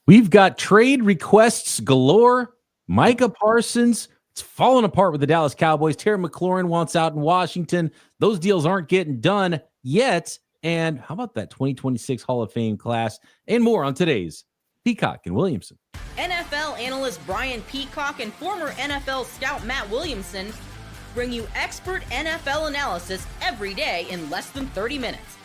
We've got trade requests galore. Micah Parsons, it's falling apart with the Dallas Cowboys. Terry McLaurin wants out in Washington. Those deals aren't getting done yet. And how about that 2026 Hall of Fame class and more on today's Peacock and Williamson. NFL analyst Brian Peacock and former NFL scout Matt Williamson bring you expert NFL analysis every day in less than 30 minutes.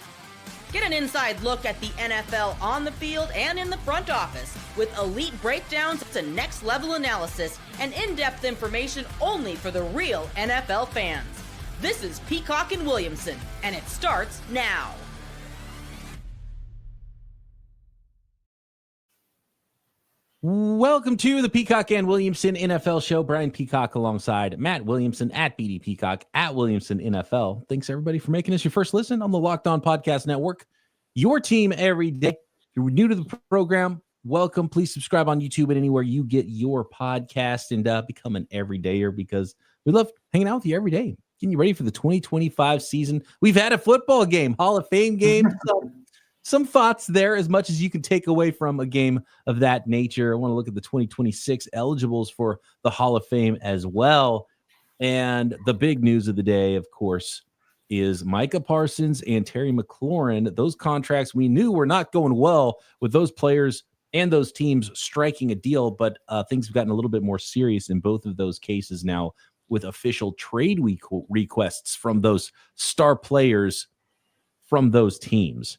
Get an inside look at the NFL on the field and in the front office with elite breakdowns to next-level analysis and in-depth information only for the real NFL fans. This is Peacock and Williamson, and it starts now. Welcome to the Peacock and Williamson NFL Show. Brian Peacock alongside Matt Williamson at BD Peacock at Williamson NFL. Thanks everybody for making us your first listen on the Locked On Podcast Network. Your team every day. If you're new to the program, welcome. Please subscribe on YouTube and anywhere you get your podcast and become an everydayer because we love hanging out with you every day. Getting you ready for the 2025 season. We've had a football game, Hall of Fame game. Some thoughts there as much as you can take away from a game of that nature. I want to look at the 2026 eligibles for the Hall of Fame as well. And the big news of the day, of course, is Micah Parsons and Terry McLaurin. Those contracts we knew were not going well with those players and those teams striking a deal, but things have gotten a little bit more serious in both of those cases now with official trade requests from those star players from those teams.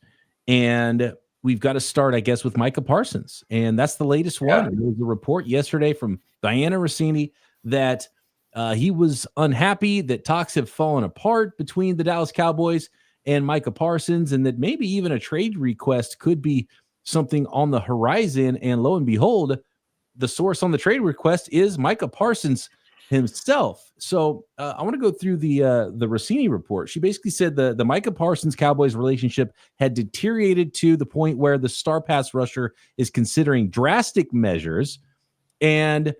And we've got to start, I guess, with Micah Parsons. And that's the latest one. There was a report yesterday from Diana Rossini that he was unhappy that talks have fallen apart between the Dallas Cowboys and Micah Parsons, and that maybe even a trade request could be something on the horizon. And lo and behold, the source on the trade request is Micah Parsons himself. So I want to go through the Rossini report. She basically said the Micah Parsons Cowboys relationship had deteriorated to the point where the star pass rusher is considering drastic measures and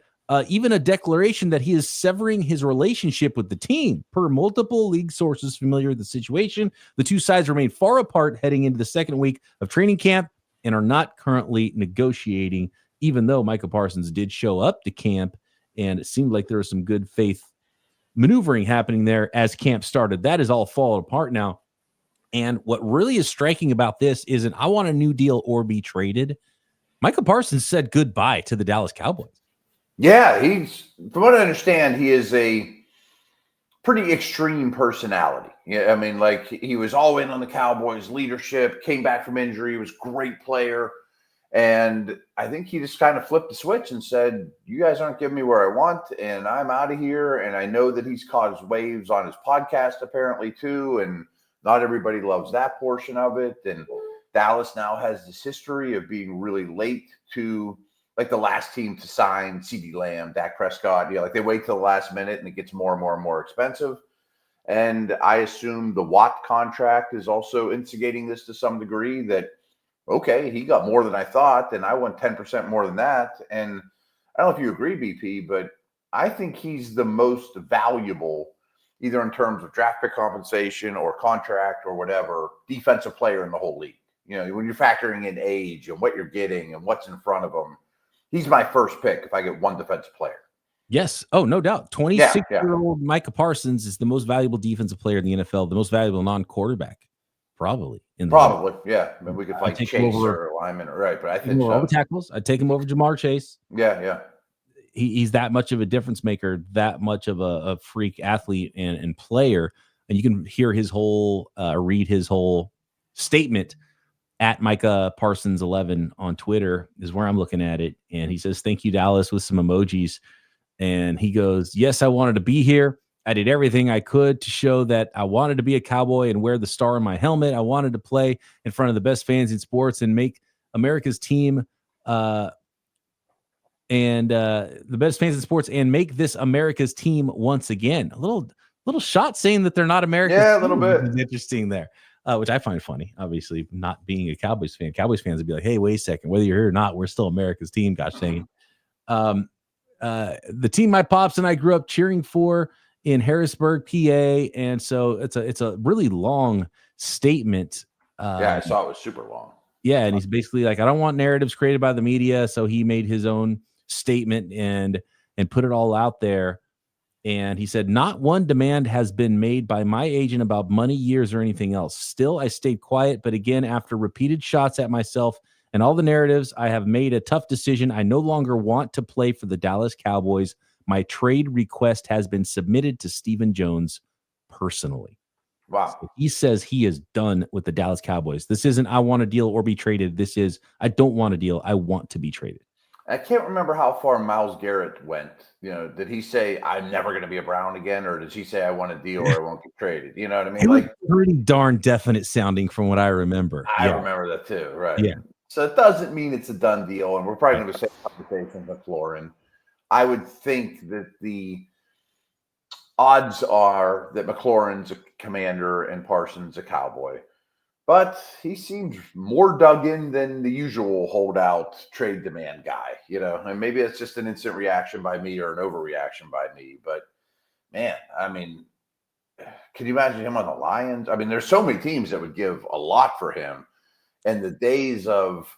even a declaration that he is severing his relationship with the team. Per multiple league sources familiar with the situation, the two sides remain far apart heading into the second week of training camp and are not currently negotiating, even though Micah Parsons did show up to camp. And it seemed like there was some good faith maneuvering happening there as camp started. That is all falling apart now. And what really is striking about this isn't I want a new deal or be traded. Micah Parsons said goodbye to the Dallas Cowboys. Yeah, from what I understand, he is a pretty extreme personality. Yeah, I mean, like he was all in on the Cowboys leadership, came back from injury, was a great player. And I think he just kind of flipped the switch and said, you guys aren't giving me where I want, and I'm out of here. And I know that he's caused waves on his podcast apparently too, and not everybody loves that portion of it. And Dallas now has this history of being really late to like the last team to sign CeeDee Lamb, Dak Prescott. Like they wait till the last minute and it gets more and more and more expensive. And I assume the Watt contract is also instigating this to some degree that, okay, he got more than I thought, and I want 10% more than that. And I don't know if you agree, BP, but I think he's the most valuable, either in terms of draft pick compensation or contract or whatever, defensive player in the whole league. When you're factoring in age and what you're getting and what's in front of him, he's my first pick if I get one defensive player. Yes. Oh, no doubt. 26-year-old Micah Parsons is the most valuable defensive player in the NFL, the most valuable non-quarterback. Probably. Yeah. I mean, we could fight Chase or Lyman, right? But I think all the tackles. I'd take him over Jamar Chase. Yeah. He's that much of a difference maker, that much of a freak athlete and player. And you can hear his whole, read his whole statement at Micah Parsons 11 on Twitter is where I'm looking at it. And he says, thank you, Dallas, with some emojis. And he goes, yes, I wanted to be here. I did everything I could to show that I wanted to be a Cowboy and wear the star in my helmet. I wanted to play in front of the best fans in sports and make America's team the best fans in sports and make this America's team once again. A little shot saying that they're not America's team. Yeah, a little bit. Is interesting there, which I find funny. Obviously, not being a Cowboys fan. Cowboys fans would be like, hey, wait a second. Whether you're here or not, we're still America's team, gosh dang it. The team my pops and I grew up cheering for in Harrisburg, PA, and so it's a really long statement. I saw it was super long. Yeah, and he's basically like, I don't want narratives created by the media, so he made his own statement and put it all out there. And he said, not one demand has been made by my agent about money, years, or anything else. Still, I stayed quiet. But again, after repeated shots at myself and all the narratives, I have made a tough decision. I no longer want to play for the Dallas Cowboys. My trade request has been submitted to Stephen Jones personally. Wow. So he says he is done with the Dallas Cowboys. This isn't I want a deal or be traded. This is I don't want a deal. I want to be traded. I can't remember how far Myles Garrett went. Did he say I'm never going to be a Brown again, or did he say I want a deal or I won't get traded? You know what I mean? It was pretty darn definite sounding from what I remember. I remember that too, right? Yeah. So it doesn't mean it's a done deal, and we're probably going to say conversation with McLaurin. I would think that the odds are that McLaurin's a Commander and Parsons a Cowboy. But he seems more dug in than the usual holdout trade demand guy, and maybe it's just an instant reaction by me or an overreaction by me. But man, I mean, can you imagine him on the Lions? I mean, there's so many teams that would give a lot for him. And the days of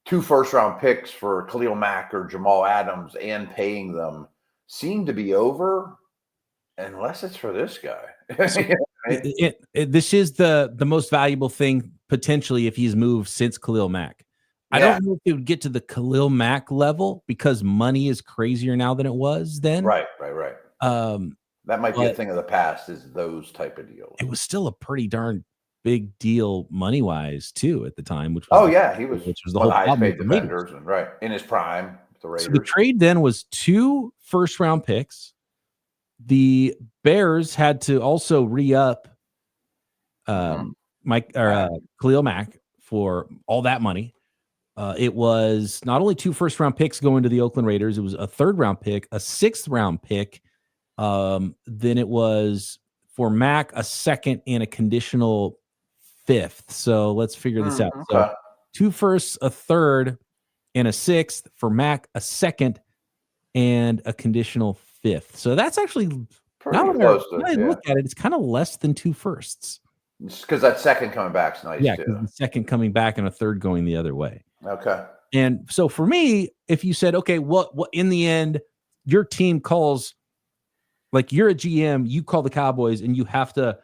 2 first-round picks for Khalil Mack or Jamal Adams and paying them seem to be over, unless it's for this guy. This is the most valuable thing potentially if he's moved since Khalil Mack. I don't know if it would get to the Khalil Mack level because money is crazier now than it was then. Right. That might be a thing of the past, is those type of deals. It was still a pretty darn big deal money wise too at the time, which was he was the whole highest paid defenders and in his prime. The Raiders. So the trade then was 2 first-round picks. The Bears had to also re-up Khalil Mack for all that money. It was not only 2 first-round picks going to the Oakland Raiders, it was a 3rd-round pick, a 6th-round pick. Then it was for Mack a 2nd and a conditional 5th. So let's figure this out. Okay. So 2 firsts, a 3rd, and a 6th. For Mack, a 2nd and a conditional 5th. So that's actually pretty close to when I look at it, it's kind of less than 2 firsts. Because that 2nd coming back is nice. Yeah, because the 2nd coming back and a 3rd going the other way. Okay. And so for me, if you said, okay, what in the end, your team calls, like you're a GM, you call the Cowboys and you have to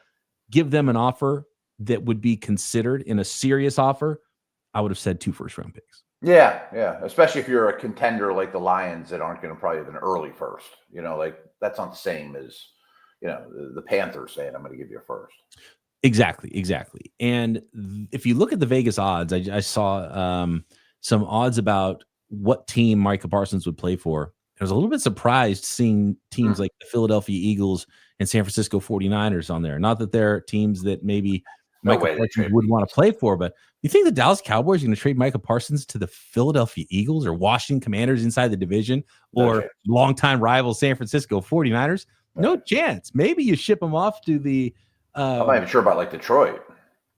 give them an offer that would be considered in a serious offer, I would have said 2 first-round picks. Yeah. Especially if you're a contender like the Lions that aren't going to probably have an early first. Like that's not the same as, the Panthers saying, I'm going to give you a first. Exactly. And if you look at the Vegas odds, I saw some odds about what team Micah Parsons would play for. I was a little bit surprised seeing teams like the Philadelphia Eagles and San Francisco 49ers on there. Not that they're teams that maybe Micah Parsons would want to play for, but you think the Dallas Cowboys are going to trade Micah Parsons to the Philadelphia Eagles or Washington Commanders inside the division or longtime rival San Francisco 49ers? No chance. Maybe you ship them off to the I'm not even sure about like Detroit.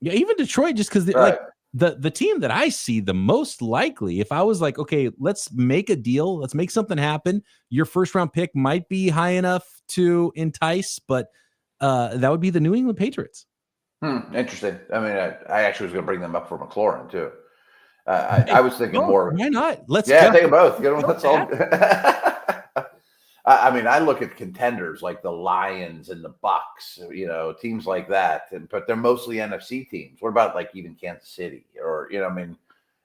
Yeah, even Detroit, just because like the team that I see the most likely, if I was like, okay, let's make a deal, let's make something happen. Your 1st-round pick might be high enough to entice, but that would be the New England Patriots. Interesting. I mean, I actually was going to bring them up for McLaurin too. I was thinking more. Why not? Let's take them both. Let's all. I mean, I look at contenders like the Lions and the Bucks, teams like that, but they're mostly NFC teams. What about like even Kansas City or,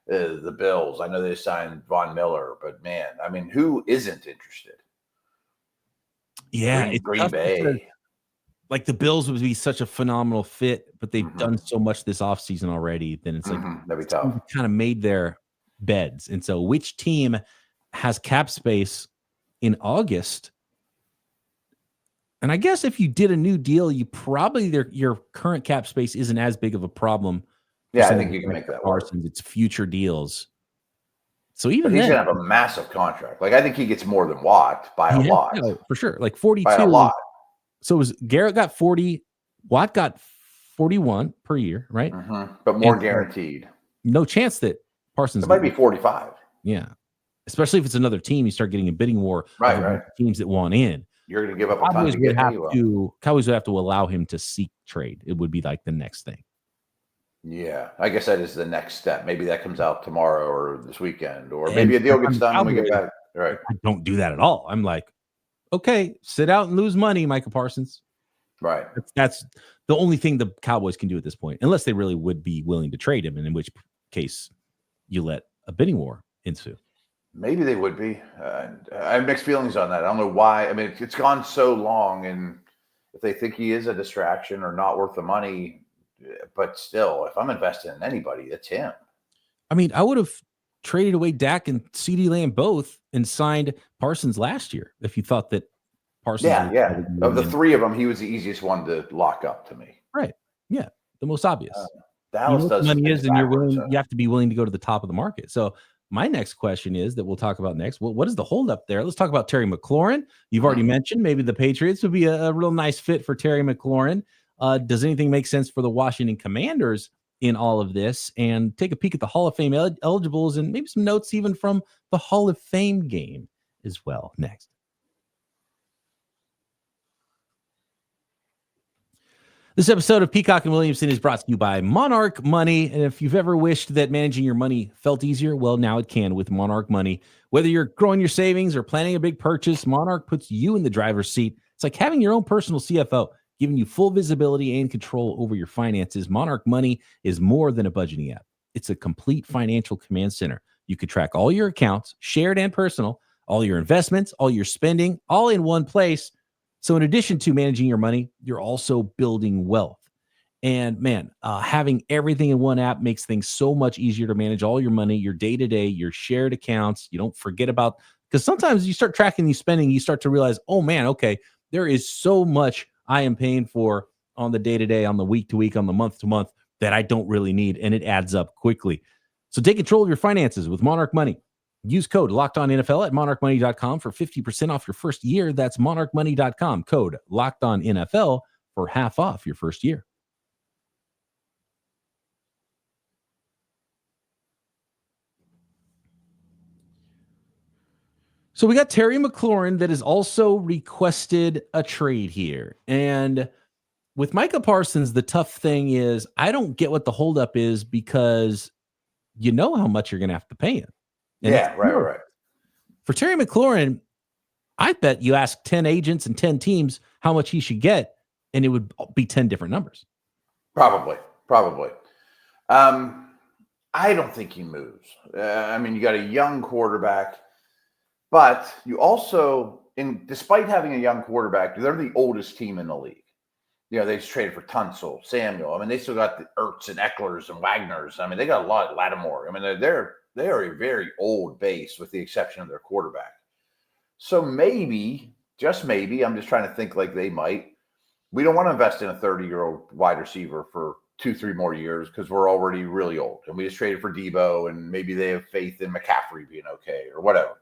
the Bills? I know they signed Von Miller, but man, I mean, who isn't interested? Yeah. Green Bay. Like the Bills would be such a phenomenal fit, but they've done so much this offseason already. Then it's like, that'd be tough. Kind of made their beds. And so which team has cap space in August? And I guess if you did a new deal, you probably your current cap space isn't as big of a problem. Yeah, I think you can make that work. It's future deals. So even he's gonna have a massive contract. Like I think he gets more than Watt by a lot. No, for sure. Like 42. By a lot. So it was Garrett got 40, Watt got 41 per year, right? But more guaranteed. No chance that Parsons might be 45. Yeah. Especially if it's another team, you start getting a bidding war. Right. Teams that want in. You're going to give up a ton Cowboys would have to allow him to seek trade. It would be like the next thing. Yeah, I guess that is the next step. Maybe that comes out tomorrow or this weekend, or And maybe a deal if I'm gets the done and we get Cowboys, back. Right. I don't do that at all. I'm like, okay, sit out and lose money, Micah Parsons. Right. That's the only thing the Cowboys can do at this point, unless they really would be willing to trade him, and in which case you let a bidding war ensue. Maybe they would be. I have mixed feelings on that. I don't know why. I mean, it's gone so long, and if they think he is a distraction or not worth the money, but still, if I'm investing in anybody, it's him. I mean, I would have traded away Dak and CeeDee Lamb both and signed Parsons last year if you thought that Parsons. Yeah. Of the three of them, he was the easiest one to lock up to me. Right. Yeah. The most obvious. Dallas does money is, and backwards, you have to be willing to go to the top of the market. So my next question is that we'll talk about next. Well, what is the holdup there? Let's talk about Terry McLaurin. You've already mentioned maybe the Patriots would be a real nice fit for Terry McLaurin. Does anything make sense for the Washington Commanders in all of this? And take a peek at the Hall of Fame eligibles and maybe some notes even from the Hall of Fame game as well next. This episode of Peacock and Williamson is brought to you by Monarch Money. And if you've ever wished that managing your money felt easier, well, now it can with Monarch Money. Whether you're growing your savings or planning a big purchase, Monarch puts you in the driver's seat. It's like having your own personal CFO, giving you full visibility and control over your finances. Monarch Money is more than a budgeting app. It's a complete financial command center. You can track all your accounts, shared and personal, all your investments, all your spending, all in one place. So in addition to managing your money, you're also building wealth. And man, having everything in one app makes things so much easier to manage all your money, your day-to-day, your shared accounts. You don't forget about, because sometimes you start tracking these spending, you start to realize, oh man, okay, there is so much I am paying for on the day-to-day, on the week-to-week, on the month-to-month that I don't really need, and it adds up quickly. So take control of your finances with Monarch Money. Use code LOCKEDONNFL at monarchmoney.com for 50% off your first year. That's monarchmoney.com. Code LOCKEDONNFL for half off your first year. So we got Terry McLaurin that has also requested a trade here. And with Micah Parsons, the tough thing is I don't get what the holdup is because you know how much you're going to have to pay him. And yeah, right. For Terry McLaurin, I bet you ask 10 agents and 10 teams how much he should get, and it would be 10 different numbers. Probably. I don't think he moves. I mean, you got a young quarterback, but you also, despite having a young quarterback, they're the oldest team in the league. You know, they just traded for Tunsil, Samuel. I mean, they still got the Ertz and Ecklers and Wagners. I mean, they got a lot, Lattimore. I mean, they are a very old base with the exception of their quarterback. So maybe, just maybe, I'm just trying to think like they might. We don't want to invest in a 30-year-old wide receiver for 2-3 more years because we're already really old. And we just traded for Debo, and maybe they have faith in McCaffrey being okay or whatever.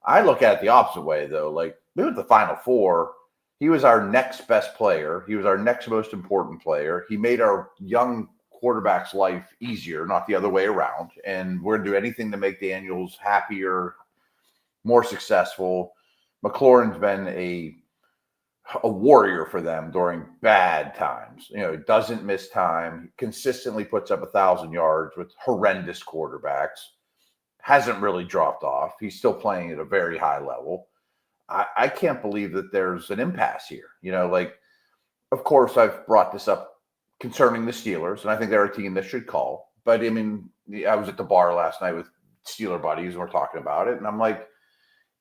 I look at it the opposite way, though. Like, we went to the Final Four. He was our next best player. He was our next most important player. He made our young quarterback's life easier, not the other way around. And we're going to do anything to make Daniels happier, more successful. McLaurin's been a warrior for them during bad times. You know, he doesn't miss time, consistently puts up 1,000 yards with horrendous quarterbacks, hasn't really dropped off. He's still playing at a very high level. I can't believe that there's an impasse here. You know, like, of course, I've brought this up concerning the Steelers, and I think they're a team that should call. But, I mean, I was at the bar last night with Steeler buddies, and we're talking about it, and I'm like,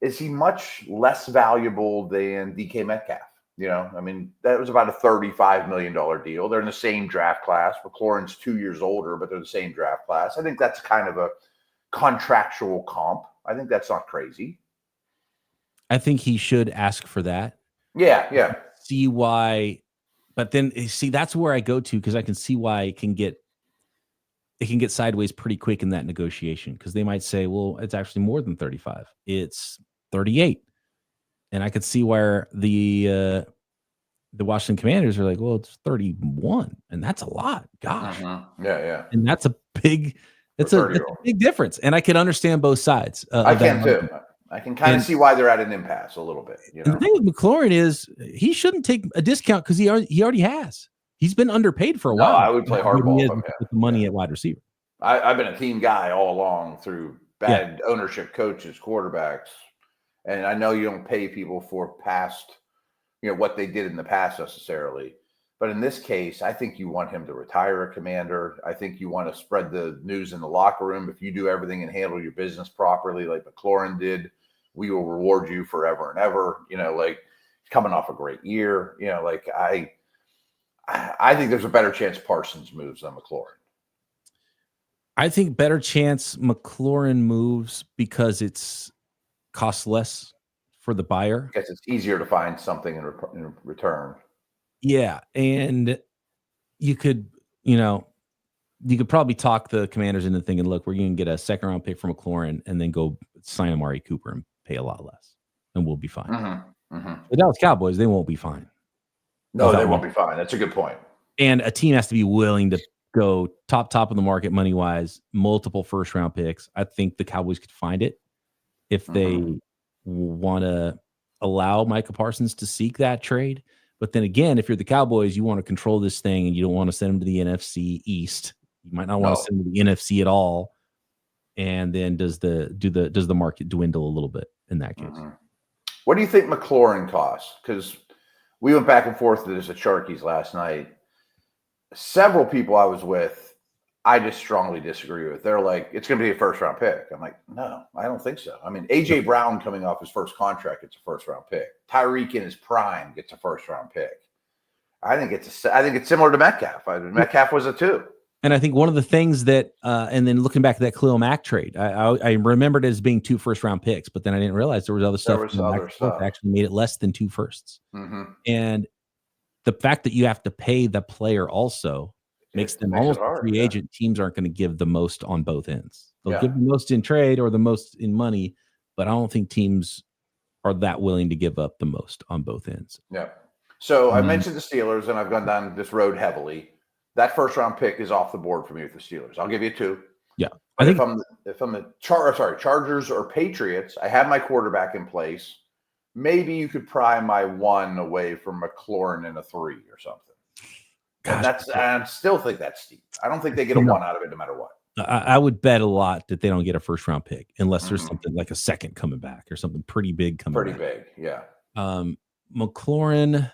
is he much less valuable than DK Metcalf? You know, I mean, that was about a $35 million deal. They're in the same draft class. McLaurin's 2 years older, but they're the same draft class. I think that's kind of a contractual comp. I think that's not crazy. I think he should ask for that. Yeah. See why, but then see that's where I go to because I can see why it can get sideways pretty quick in that negotiation because they might say, well, it's actually more than 35. It's 38. And I could see where the Washington Commanders are like, well, it's 31, and that's a lot. Gosh. Yeah. And that's a big difference. And I can understand both sides. I can too. I can kind of see why they're at an impasse a little bit. You know? The thing with McLaurin is he shouldn't take a discount because he already has. He's been underpaid for a No, while. I would play hardball if I'm with the money at wide receiver. I've been a team guy all along through bad ownership, coaches, quarterbacks. And I know you don't pay people for past, what they did in the past necessarily. But in this case, I think you want him to retire a Commander. I think you want to spread the news in the locker room. If you do everything and handle your business properly, like McLaurin did, we will reward you forever and ever. Coming off a great year. I think there's a better chance Parsons moves than McLaurin. I think better chance McLaurin moves because it's costs less for the buyer. I guess it's easier to find something in return. Yeah, and you could probably talk the Commanders into thinking, look, we're going to get a second round pick from McLaurin and then go sign Amari Cooper and pay a lot less, and we'll be fine. The Dallas Cowboys, they won't be fine. No, they won't be fine. That's a good point. And a team has to be willing to go top of the market money wise, multiple first round picks. I think the Cowboys could find it if they want to allow Micah Parsons to seek that trade. But then again, if you're the Cowboys, you want to control this thing and you don't want to send him to the NFC East. You might not want to send him to the NFC at all. And then does the market dwindle a little bit in that case? What do you think McLaurin costs? Because we went back and forth to this at Sharky's last night. Several people I was with, I just strongly disagree with. They're like, it's going to be a first-round pick. I'm like, no, I don't think so. I mean, A.J. Brown coming off his first contract gets a first-round pick. Tyreek in his prime gets a first-round pick. I think it's similar to Metcalf. Metcalf was a 2. And I think one of the things that, and then looking back at that Khalil Mack trade, I remembered it as being 2 first-round picks, but then I didn't realize there was other stuff. That actually made it less than 2 firsts. And the fact that you have to pay the player also makes them almost a free agent. Teams aren't going to give the most on both ends. They'll give the most in trade or the most in money, but I don't think teams are that willing to give up the most on both ends. Yeah. So I mentioned the Steelers, and I've gone down this road heavily. That first-round pick is off the board for me with the Steelers. I'll give you 2. Yeah. But if I'm the Chargers or Patriots, I have my quarterback in place. Maybe you could pry my 1 away from McLaurin in a 3 or something. Gosh, and I still think that's steep. I don't think they get a 1 out of it no matter what. I would bet a lot that they don't get a first-round pick unless there's something like a second coming back or something pretty big coming back. Pretty big, yeah. McLaurin,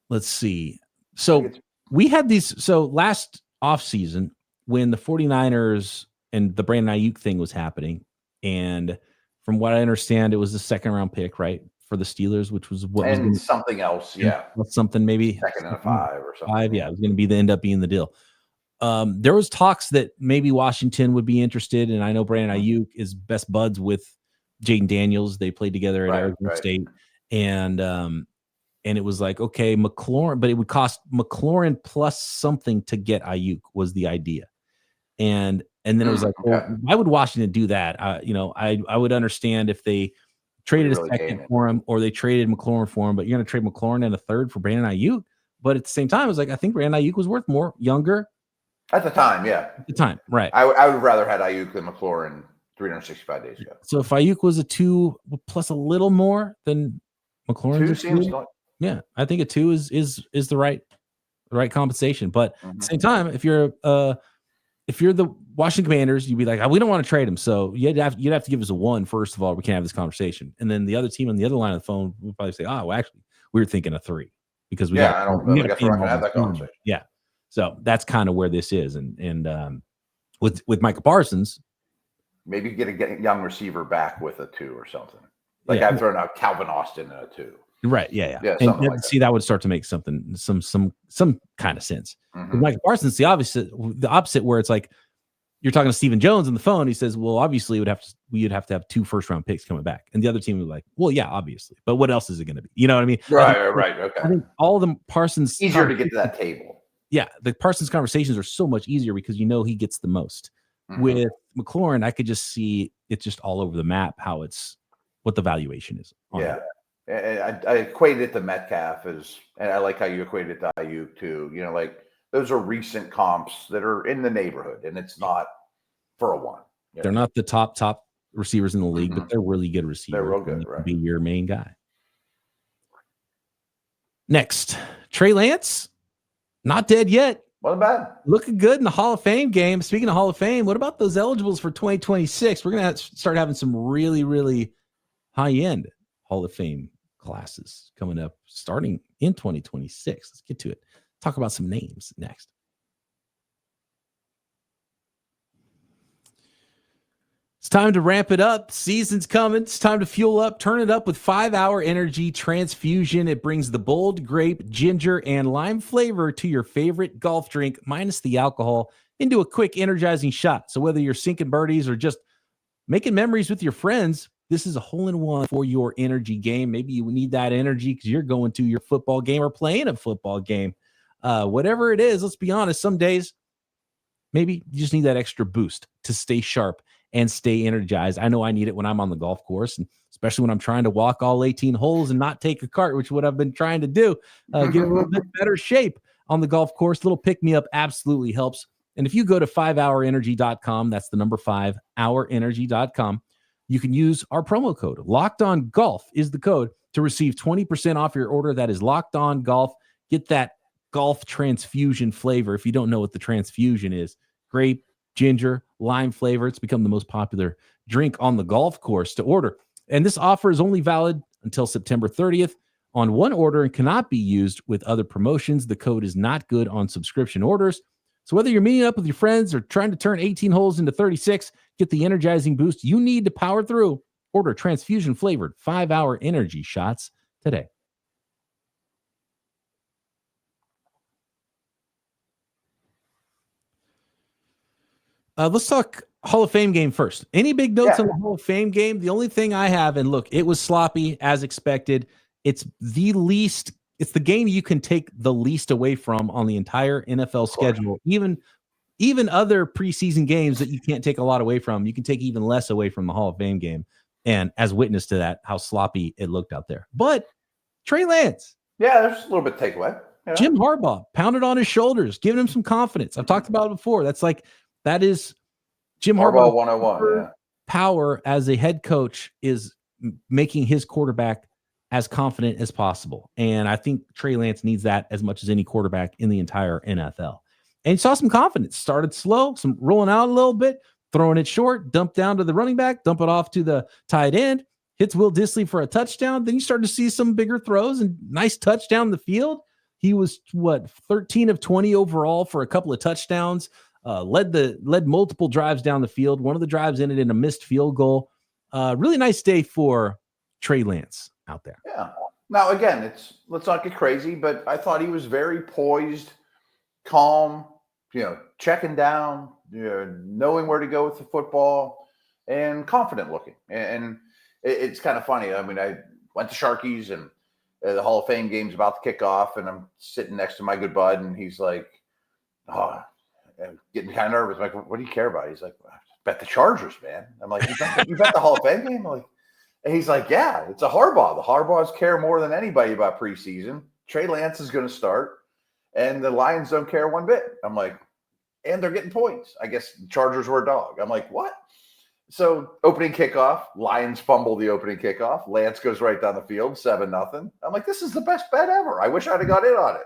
let's see. So we had these. So last offseason when the 49ers and the Brandon Ayuk thing was happening, and from what I understand, it was the second-round pick, right, for the Steelers, which was what and was something else, something maybe second and a 5 or something. 5, yeah, it was going to end up being the deal. There was talks that maybe Washington would be interested, and I know Brandon Ayuk is best buds with Jaden Daniels. They played together at Arizona State, and it was like, okay, McLaurin, but it would cost McLaurin plus something to get Ayuk was the idea, and then it was like, well, why would Washington do that? I would understand if they traded a second for him or they traded McLaurin for him, but you're going to trade McLaurin and a third for Brandon Ayuk. But at the same time, it was like, I think Brandon Ayuk was worth more, younger. At the time, yeah. At the time, right. I would rather had Ayuk than McLaurin 365 days ago. So if Ayuk was a 2 plus a little more than McLaurin's 2 seems like, yeah, I think a 2 is the right compensation. But at the same time, if you're the Washington Commanders, you'd be like, we don't want to trade him. So you'd have to give us a 1, first of all. We can't have this conversation. And then the other team on the other line of the phone would probably say, well, actually, we were thinking a 3 because we I don't know. I guess we're not going to have that conversation. Yeah. So that's kind of where this is. And with Micah Parsons, maybe get a young receiver back with a 2 or something. Like I've thrown out Calvin Austin in a 2. Right. Yeah. And see, that would start to make some kind of sense. With Micah Parsons, the opposite, where it's like you're talking to Stephen Jones on the phone. He says, well, obviously we'd have to have 2 first-round picks coming back. And the other team would be like, well, yeah, obviously. But what else is it going to be? You know what I mean? Right. Okay. I think all the Parsons easier to get to that table. Yeah, the Parsons conversations are so much easier because he gets the most. With McLaurin, I could just see it's just all over the map what the valuation is. Yeah. I equated it to Metcalf and I like how you equated it to Ayuk too. Like those are recent comps that are in the neighborhood, and it's not for a 1. They're not the top receivers in the league, but they're really good receivers. They're real good, right? Be your main guy. Next, Trey Lance. Not dead yet. Wasn't bad. Looking good in the Hall of Fame game. Speaking of Hall of Fame, what about those eligibles for 2026? We're going to start having some really, really high-end Hall of Fame classes coming up starting in 2026. Let's get to it. Talk about some names next. It's time to ramp it up. Season's coming. It's time to fuel up. Turn it up with 5-Hour Energy Transfusion. It brings the bold grape, ginger, and lime flavor to your favorite golf drink, minus the alcohol, into a quick, energizing shot. So whether you're sinking birdies or just making memories with your friends, this is a hole-in-one for your energy game. Maybe you need that energy because you're going to your football game or playing a football game. Whatever it is, let's be honest, some days, maybe you just need that extra boost to stay sharp and stay energized. I know I need it when I'm on the golf course, and especially when I'm trying to walk all 18 holes and not take a cart, which is what I've been trying to do. Get a little bit better shape on the golf course. Little pick-me-up absolutely helps. And if you go to 5hourenergy.com, that's the number 5hourenergy.com, you can use our promo code. Locked On Golf is the code to receive 20% off your order. That is Locked On Golf. Get that golf transfusion flavor. If you don't know what the transfusion is, grape, ginger, lime flavor. It's become the most popular drink on the golf course to order. And this offer is only valid until September 30th on one order and cannot be used with other promotions. The code is not good on subscription orders. So whether you're meeting up with your friends or trying to turn 18 holes into 36, get the energizing boost you need to power through. Order transfusion flavored 5-Hour Energy shots today. Let's talk Hall of Fame game first. Any big notes on the Hall of Fame game? The only thing I have, and look, it was sloppy as expected. It's the game you can take the least away from on the entire NFL schedule. Even other preseason games that you can't take a lot away from, you can take even less away from the Hall of Fame game. And as witness to that, how sloppy it looked out there. But Trey Lance. Yeah, there's a little bit takeaway. Yeah. Jim Harbaugh pounded on his shoulders, giving him some confidence. I've talked about it before. That is Jim Harbaugh 101. Yeah. Power as a head coach is making his quarterback as confident as possible. And I think Trey Lance needs that as much as any quarterback in the entire NFL. And he saw some confidence, started slow, some rolling out a little bit, throwing it short, dump down to the running back, dump it off to the tight end, hits Will Dissly for a touchdown. Then you start to see some bigger throws and nice touch down the field. He was 13 of 20 overall for a couple of touchdowns. Led multiple drives down the field. One of the drives ended in a missed field goal. Really nice day for Trey Lance out there. Yeah. Now, again, let's not get crazy, but I thought he was very poised, calm, checking down, knowing where to go with the football, and confident looking. And it's kind of funny. I mean, I went to Sharky's, and the Hall of Fame game's about to kick off, and I'm sitting next to my good bud, and he's like, getting kind of nervous. I'm like, what do you care about? He's like, bet the Chargers, man. I'm like, you bet the Hall of Fame game? I'm like, and he's like, yeah, it's a Harbaugh. The Harbaughs care more than anybody about preseason. Trey Lance is going to start, and the Lions don't care one bit. I'm like, and they're getting points. I guess the Chargers were a dog. I'm like, what? So opening kickoff, Lions fumble the opening kickoff. Lance goes right down the field, 7-0. I'm like, this is the best bet ever. I wish I'd have got in on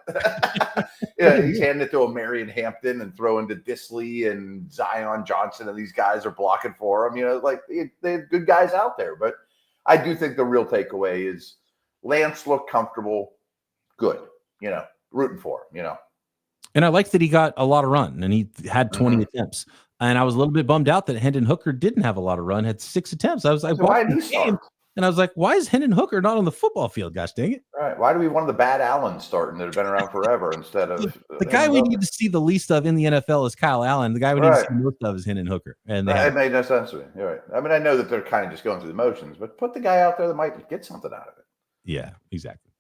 it. He's handing it to a Marion Hampton and throwing to Dissly and Zion Johnson, and these guys are blocking for him. They have good guys out there. But I do think the real takeaway is Lance looked comfortable, good, rooting for him, And I like that he got a lot of run, and he had 20 attempts. And I was a little bit bummed out that Hendon Hooker didn't have a lot of run, had 6 attempts. I was like, why did he start? And I was like, why is Hendon Hooker not on the football field? Gosh dang it. Right. Why do we want the bad Allen starting that have been around forever instead of the guy we need to see the least of in the NFL is Kyle Allen. The guy we need to see most of is Hendon Hooker. And it made no sense to me. You're right. I mean, I know that they're kind of just going through the motions, but put the guy out there that might get something out of it. Yeah, exactly.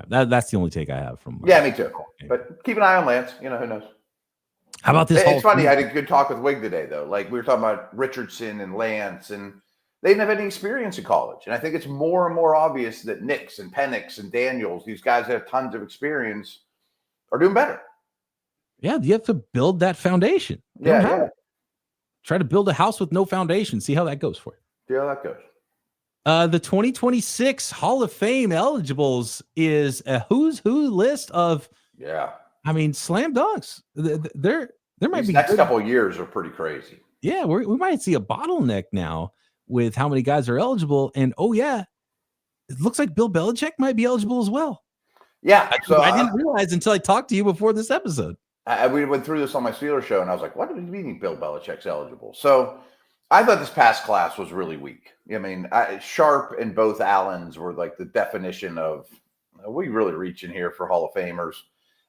That's the only take I have from. Yeah, me too. But keep an eye on Lance. Who knows? How about this? It's funny. I had a good talk with Wig today, though. Like, we were talking about Richardson and Lance, and they didn't have any experience in college. And I think it's more and more obvious that Nix and Penix and Daniels, these guys that have tons of experience, are doing better. Yeah, you have to build that foundation. Yeah. Try to build a house with no foundation. See how that goes for you. See how that goes. The 2026 Hall of Fame eligibles is a who's who list of Yeah. I mean, slam dunks. There might These be next couple of years are pretty crazy. Yeah, we might see a bottleneck now with how many guys are eligible. And it looks like Bill Belichick might be eligible as well. Yeah. I didn't realize until I talked to you before this episode. We went through this on my Steelers show, and I was like, what do you mean Bill Belichick's eligible? So I thought this past class was really weak. I mean, Sharp and both Allens were like the definition of, we really reaching here for Hall of Famers.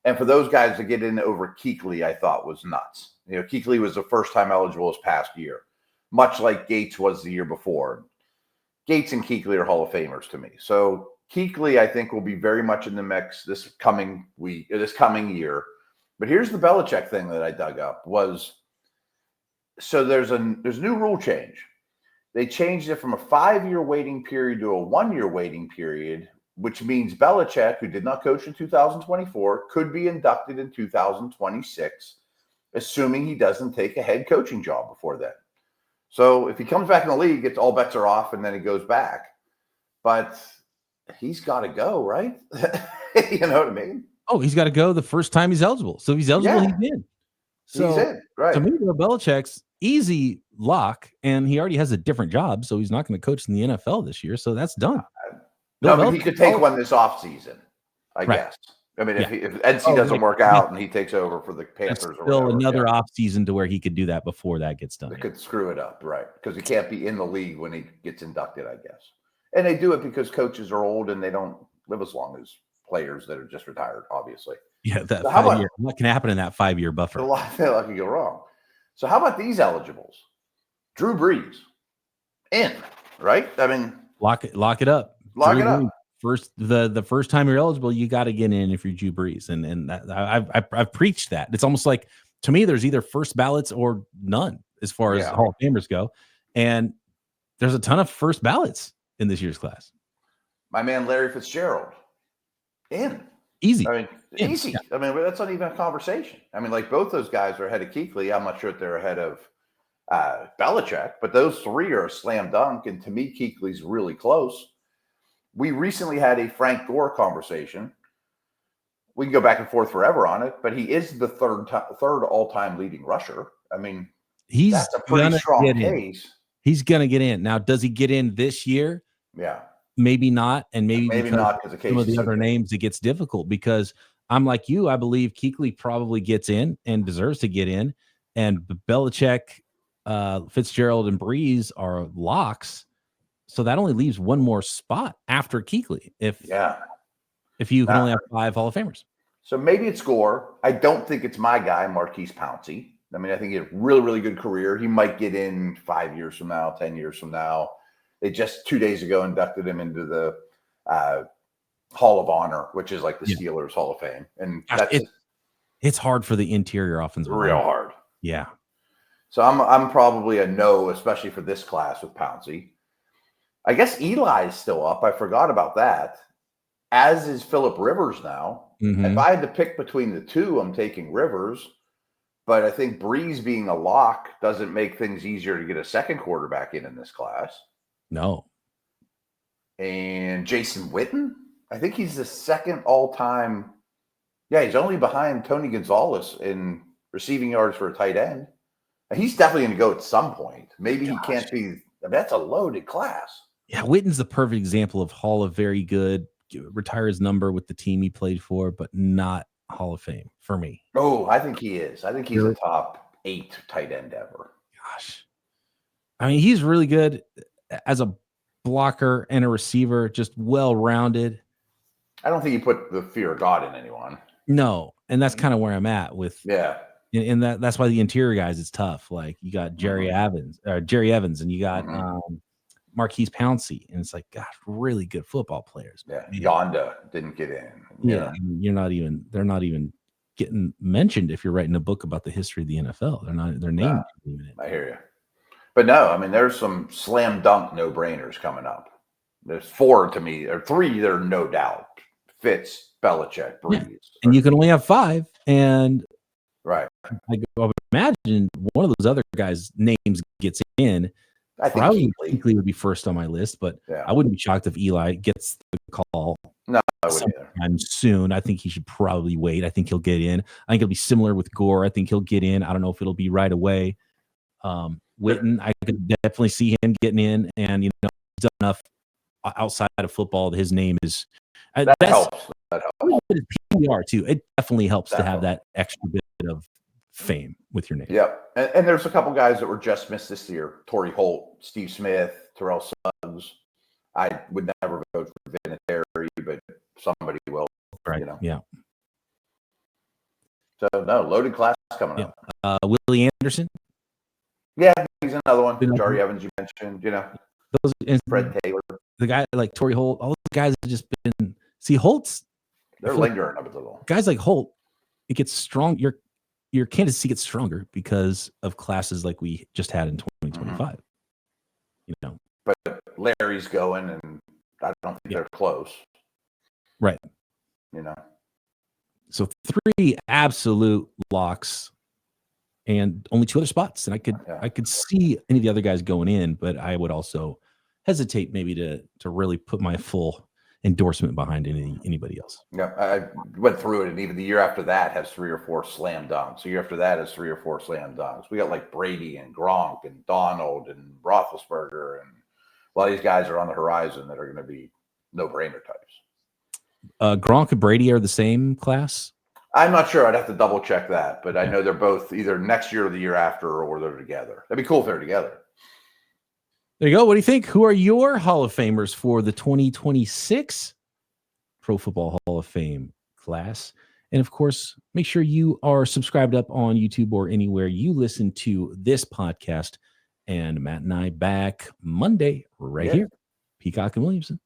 And for those guys to get in over Kuechly, I thought was nuts. Kuechly was the first time eligible this past year, much like Gates was the year before. Gates and Kuechly are Hall of Famers to me. So Kuechly, I think, will be very much in the mix this coming year. But here's the Belichick thing that I dug up was, so there's a new rule change. They changed it from a 5-year waiting period to a 1-year waiting period, which means Belichick, who did not coach in 2024, could be inducted in 2026, assuming he doesn't take a head coaching job before then. So if he comes back in the league, it's all bets are off, and then he goes back. But he's got to go, right? You know what I mean? Oh, he's got to go the first time he's eligible. So if he's eligible, he's in. So he's in, right? To me, Bill Belichick's easy lock, and he already has a different job, so he's not going to coach in the NFL this year. So that's done. No, he could take one this offseason, I guess. I mean, if NC doesn't work out and he takes over for the Panthers, or still another offseason to where he could do that before that gets done. It could screw it up, right? Because he can't be in the league when he gets inducted, I guess. And they do it because coaches are old and they don't live as long as players that are just retired, obviously. Yeah, what can happen in that 5-year buffer? A lot can go wrong. So how about these eligibles? Drew Brees in, right? I mean, lock it up. Lock it up. The first time you're eligible, you got to get in if you're Drew Brees, and that, I've preached that. It's almost like, to me, there's either first ballots or none as far as Hall of Famers go, and there's a ton of first ballots in this year's class. My man Larry Fitzgerald in. Easy. I mean, easy. Yeah. I mean, that's not even a conversation. I mean, like, both those guys are ahead of Kuechly. I'm not sure if they're ahead of Belichick, but those three are a slam dunk. And to me, Kuechly's really close. We recently had a Frank Gore conversation. We can go back and forth forever on it, but he is the third all-time leading rusher. I mean, that's a pretty strong case. He's going to get in. Now, does he get in this year? Yeah. Maybe not, and maybe not because some of the other names, it gets difficult, because I'm like you. I believe Kuechly probably gets in and deserves to get in, and Belichick, Fitzgerald, and Brees are locks. So that only leaves one more spot after Kuechly. If you can only have 5 Hall of Famers. So maybe it's Gore. I don't think it's my guy, Marquise Pouncey. I mean, I think he had a really, really good career. He might get in 5 years from now, 10 years from now. They just 2 days ago inducted him into the Hall of Honor, which is like the Steelers Hall of Fame. And it's hard for the interior offensive line. Real hard. Yeah. So I'm probably a no, especially for this class with Pouncey. I guess Eli's still up. I forgot about that. As is Phillip Rivers now. Mm-hmm. If I had to pick between the two, I'm taking Rivers. But I think Brees being a lock doesn't make things easier to get a second quarterback in this class. No. And Jason Witten, I think he's the second all-time. Yeah, he's only behind Tony Gonzalez in receiving yards for a tight end. And he's definitely going to go at some point. Maybe he can't be. That's a loaded class. Yeah, Witten's the perfect example of Hall of Very Good. Retire his number with the team he played for, but not Hall of Fame for me. Oh, I think he is. I think he's a top 8 tight end ever. Gosh. I mean, he's really good as a blocker and a receiver, just well-rounded. I don't think he put the fear of God in anyone. No, and that's kind of where I'm at with. Yeah. And that's why the interior guys, it's tough. Like, you got Jerry Evans, and you got Marquise Pouncey, and it's like, gosh, really good football players. Yeah, Yonda didn't get in. Yeah, they're not even getting mentioned if you're writing a book about the history of the NFL. They're not. Their name. I hear you, but no, I mean, there's some slam dunk no brainers coming up. There's 4 to me, or 3 that are no doubt. Fitz, Belichick, Brees, and you can only have 5, and. Right. I would imagine one of those other guys' names gets in. I think Kuechly would be first on my list, but I wouldn't be shocked if Eli gets the call No, I wouldn't either. sometime soon. I think he should probably wait. I think he'll get in. I think it'll be similar with Gore. I think he'll get in. I don't know if it'll be right away. Witten, I could definitely see him getting in, and he's done enough outside of football that his name is That helps. That helps. PR too. It definitely helps to have that extra bit of fame with your name. Yep. And there's a couple guys that were just missed this year: Torrey Holt, Steve Smith, Terrell Suggs. I would never vote for Vinatieri, but somebody will. Right. Yeah. So no, loaded class coming up. Willie Anderson. Yeah, he's another one. Jari Evans, you mentioned. Those Fred Taylor. The guy like Torrey Holt. All those guys have just been. See, Holt's. They're lingering a little. Guys like Holt, it gets strong. Your candidacy gets stronger because of classes like we just had in 2025. But Larry's going, and I don't think they're close. Right. So 3 absolute locks, and only 2 other spots. And I could see any of the other guys going in, but I would also hesitate maybe to really put my full endorsement behind anybody else. Yeah, I went through it, and even the year after that has 3 or 4 slam dunks. The year after that has 3 or 4 slam dunks. We got like Brady and Gronk and Donald and Roethlisberger, and a lot of these guys are on the horizon that are going to be no-brainer types. Gronk and Brady are the same class? I'm not sure. I'd have to double check that, but I know they're both either next year or the year after, or they're together. That'd be cool if they're together. There you go. What do you think? Who are your Hall of Famers for the 2026 Pro Football Hall of Fame class? And of course, make sure you are subscribed up on YouTube or anywhere you listen to this podcast. And Matt and I back Monday here. Peacock and Williamson.